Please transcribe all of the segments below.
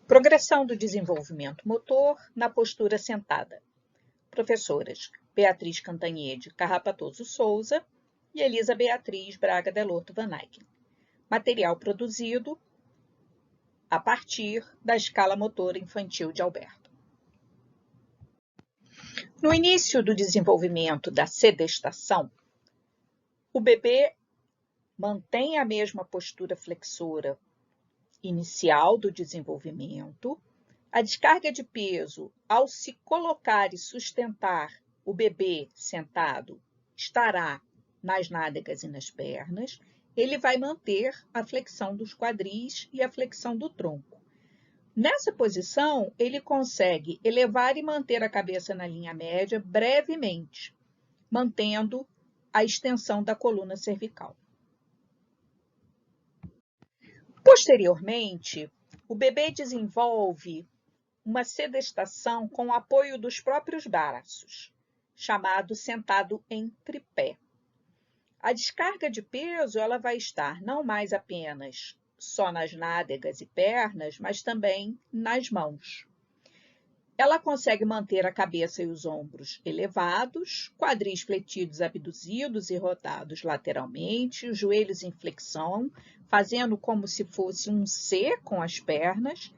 Progressão do desenvolvimento motor na postura sentada. Professoras Beatriz Cantanhede Carrapatoso Souza e Elisa Beatriz Braga Delorto Van Eycken. Material produzido a partir da escala motora infantil de Alberto. No início do desenvolvimento da sedestação, o bebê mantém a mesma postura flexora inicial do desenvolvimento. A descarga de peso, ao se colocar e sustentar o bebê sentado, estará nas nádegas e nas pernas. Ele vai manter a flexão dos quadris e a flexão do tronco. Nessa posição, ele consegue elevar e manter a cabeça na linha média brevemente, mantendo a extensão da coluna cervical. Posteriormente, o bebê desenvolve uma sedestação com o apoio dos próprios braços, chamado sentado em tripé. A descarga de peso ela vai estar não mais apenas só nas nádegas e pernas, mas também nas mãos. Ela consegue manter a cabeça e os ombros elevados, quadris fletidos, abduzidos e rotados lateralmente, os joelhos em flexão, fazendo como se fosse um C com as pernas,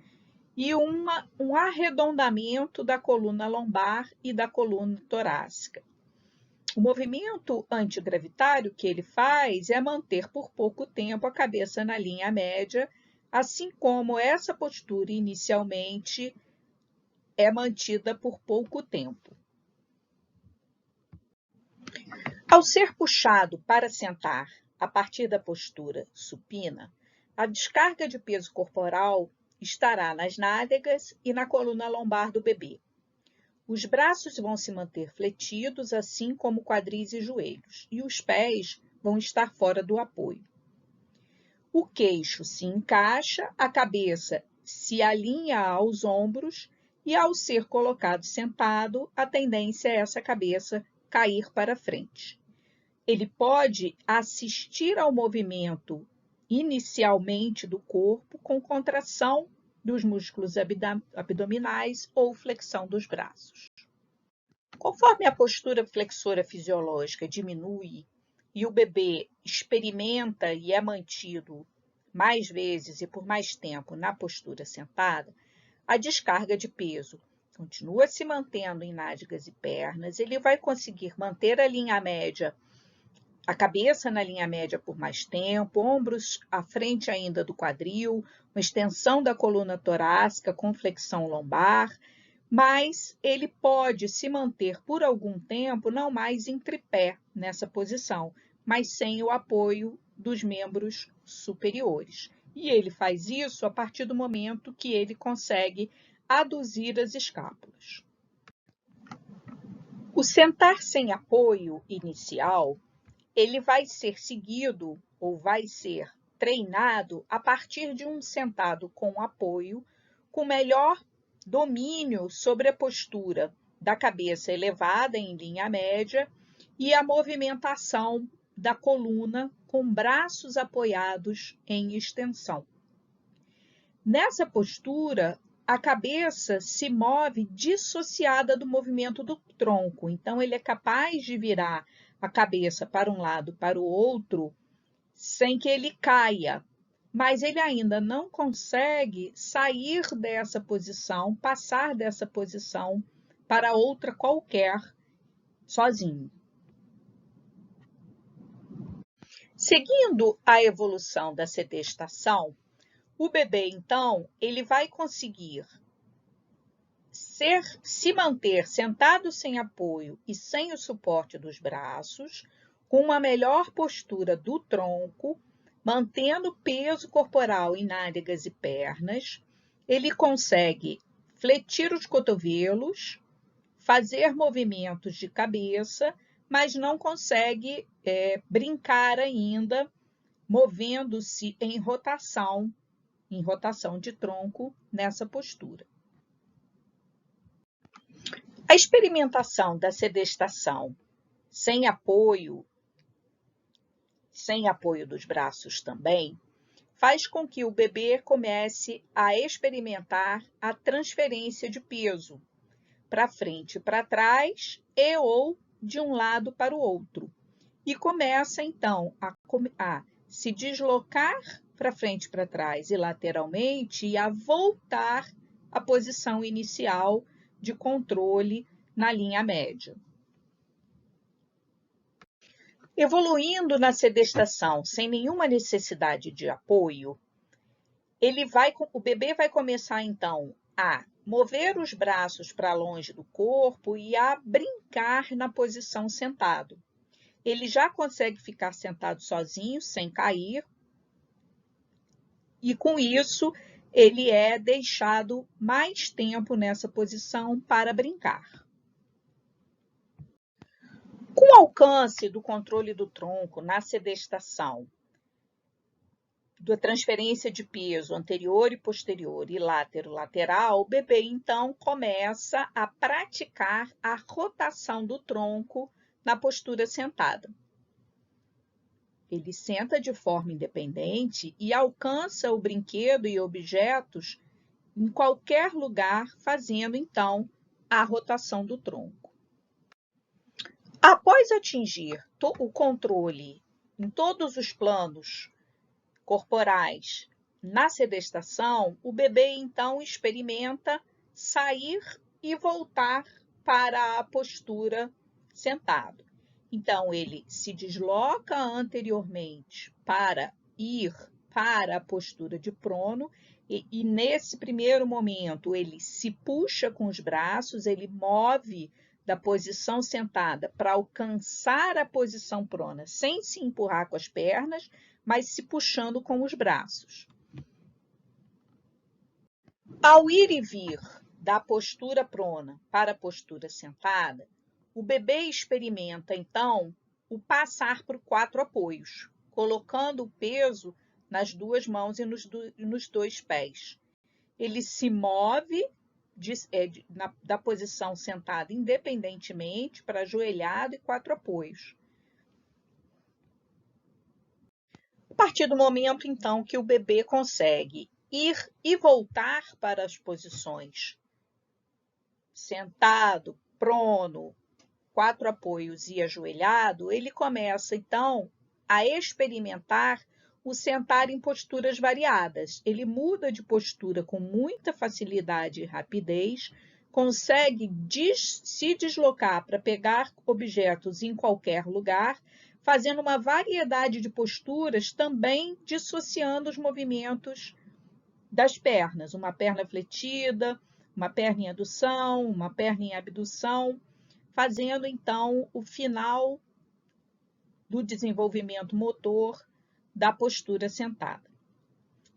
e um arredondamento da coluna lombar e da coluna torácica. O movimento antigravitário que ele faz é manter por pouco tempo a cabeça na linha média, assim como essa postura inicialmente é mantida por pouco tempo. Ao ser puxado para sentar a partir da postura supina, a descarga de peso corporal estará nas nádegas e na coluna lombar do bebê. Os braços vão se manter fletidos, assim como quadris e joelhos, e os pés vão estar fora do apoio. O queixo se encaixa, a cabeça se alinha aos ombros e, ao ser colocado sentado, a tendência é essa cabeça cair para frente. Ele pode assistir ao movimento inicialmente do corpo com contração dos músculos abdominais ou flexão dos braços. Conforme a postura flexora fisiológica diminui e o bebê experimenta e é mantido mais vezes e por mais tempo na postura sentada, a descarga de peso continua se mantendo em nádegas e pernas, ele vai conseguir manter a linha média, a cabeça na linha média por mais tempo, ombros à frente ainda do quadril, uma extensão da coluna torácica com flexão lombar, mas ele pode se manter por algum tempo não mais em tripé nessa posição, mas sem o apoio dos membros superiores. E ele faz isso a partir do momento que ele consegue aduzir as escápulas. O sentar sem apoio inicial ele vai ser seguido ou vai ser treinado a partir de um sentado com apoio, com melhor domínio sobre a postura da cabeça elevada em linha média e a movimentação da coluna com braços apoiados em extensão. Nessa postura, a cabeça se move dissociada do movimento do tronco, então ele é capaz de virar a cabeça para um lado, para o outro, sem que ele caia, mas ele ainda não consegue sair dessa posição, passar dessa posição para outra qualquer, sozinho. Seguindo a evolução da sedestação, o bebê, então, ele vai conseguir se manter sentado sem apoio e sem o suporte dos braços, com uma melhor postura do tronco, mantendo peso corporal em nádegas e pernas, ele consegue fletir os cotovelos, fazer movimentos de cabeça, mas não consegue brincar ainda, movendo-se em rotação de tronco nessa postura. A experimentação da sedestação sem apoio dos braços também, faz com que o bebê comece a experimentar a transferência de peso para frente e para trás e ou de um lado para o outro. E começa, então, a se deslocar para frente e para trás e lateralmente e a voltar à posição inicial de controle na linha média. Evoluindo na sedestação sem nenhuma necessidade de apoio, o bebê vai começar, então, a mover os braços para longe do corpo e a brincar na posição sentado. Ele já consegue ficar sentado sozinho, sem cair, e com isso ele é deixado mais tempo nessa posição para brincar. Com o alcance do controle do tronco na sedestação, da transferência de peso anterior e posterior e látero-lateral, o bebê então começa a praticar a rotação do tronco na postura sentada. Ele senta de forma independente e alcança o brinquedo e objetos em qualquer lugar, fazendo então a rotação do tronco. Após atingir o controle em todos os planos corporais na sedestação, o bebê então experimenta sair e voltar para a postura sentado. Então, ele se desloca anteriormente para ir para a postura de prono e nesse primeiro momento ele se puxa com os braços, ele move da posição sentada para alcançar a posição prona sem se empurrar com as pernas, mas se puxando com os braços. Ao ir e vir da postura prona para a postura sentada, o bebê experimenta, então, o passar por 4 apoios, colocando o peso nas 2 mãos e nos 2 pés. Ele se move da posição sentada independentemente para ajoelhado e 4 apoios. A partir do momento, então, que o bebê consegue ir e voltar para as posições sentado, prono, 4 apoios e ajoelhado, ele começa, então, a experimentar o sentar em posturas variadas. Ele muda de postura com muita facilidade e rapidez, consegue se deslocar para pegar objetos em qualquer lugar, fazendo uma variedade de posturas, também dissociando os movimentos das pernas. Uma perna fletida, uma perna em adução, uma perna em abdução, fazendo, então, o final do desenvolvimento motor da postura sentada.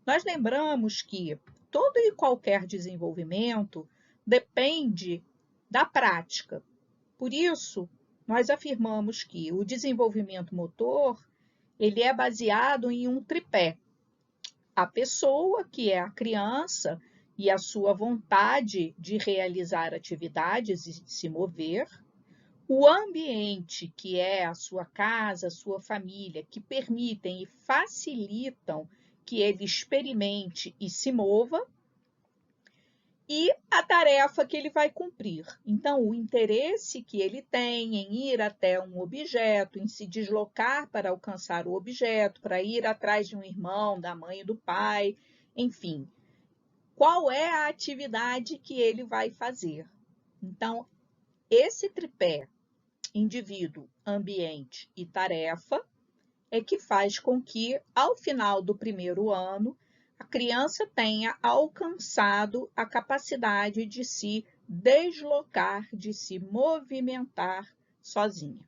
Nós lembramos que todo e qualquer desenvolvimento depende da prática. Por isso, nós afirmamos que o desenvolvimento motor ele é baseado em um tripé. A pessoa, que é a criança, e a sua vontade de realizar atividades e de se mover. O ambiente, que é a sua casa, a sua família, que permitem e facilitam que ele experimente e se mova, e a tarefa que ele vai cumprir. Então, o interesse que ele tem em ir até um objeto, em se deslocar para alcançar o objeto, para ir atrás de um irmão, da mãe e do pai, enfim. Qual é a atividade que ele vai fazer? Então, esse tripé, indivíduo, ambiente e tarefa, é que faz com que, ao final do primeiro ano, a criança tenha alcançado a capacidade de se deslocar, de se movimentar sozinha.